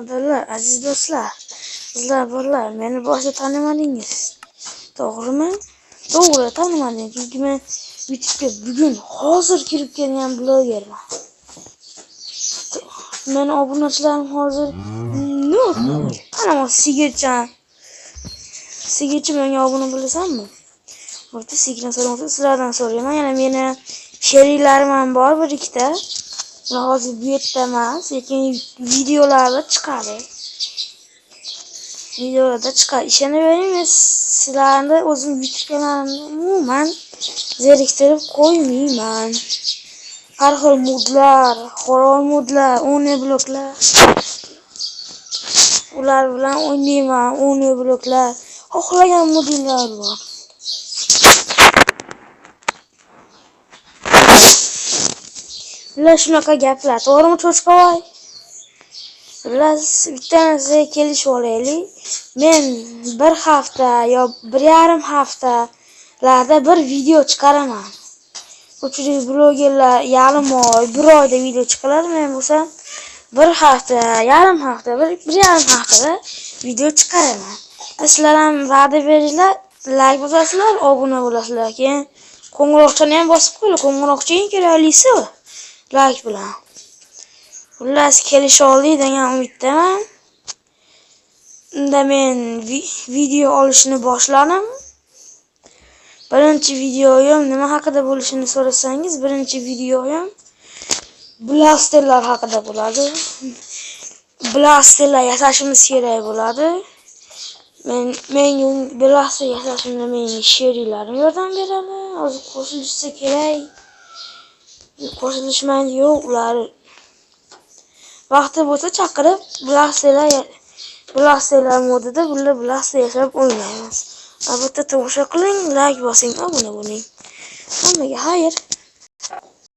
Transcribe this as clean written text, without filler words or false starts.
Adallar, aziz do'stlar, sizlar borlar, meni boshida tanimadingiz. To'g'rimi? To'g'ri, tanimadingiz. Chunki men YouTube'ga bugun hozir kirib kelgan blogerman. Meni obunachilarim hozir ana Sigirchan. Sigirchi menga obuna bo'lasanmi? Bo'pti, Sigirchan so'ramoqda sizlardan so'rayman. Yana meni sheriklarim ham bor bir ikkita. Hozir bu yerda emas, lekin videolarda chiqadi. Ishonavering, men sizlarni o'zim YouTube kanalimda umuman zeriktirib qo'ymayman. Har xil modlar, xo'roy modlar, o'ni bloklar. Ular bilan o'ynayman, o'ni bloklar. Xohlagan modlar bor. Bular shunaqa gaplar, to'g'rimi cho'chqavoy? Bilas bittanasiga kelishib olaylik. Men bir hafta yo 1,5 haftalarda bir video chiqaraman. Ko'pchilik blogerlar yarim oy, 1 oyda video chiqaradi. Men bo'lsam 1 hafta, yarim hafta, 1,5 haftada video chiqaraman. Sizlar ham va'da beringlar, like bosasizlar, obuna bo'lasizlar. Keyin qo'ng'iroqchani ham bosib qo'yinglar. Qo'ng'iroqcha eng keraklisi like bilan. Xullas kelisha oldik degan umiddaman. Unda men video olishni boshladim. Birinchi videoyim nima haqida bo'lishini so'rasangiz, birinchi videoyim blasterlar haqida bo'ladi. Blasterlar yasashimiz kerak bo'ladi. Menga blaster yasashimda mening sheriklarim yordam beradi. Hozir qo'shilishsa kerak. Qo'shilishmaydi, yo'q, ular vaqti bo'lsa chaqirib blasterlar modida bular blaster yasab o'ynaymiz. Albatta tomosha qiling, like bosing, obuna bo'ling. Hammaga xayr.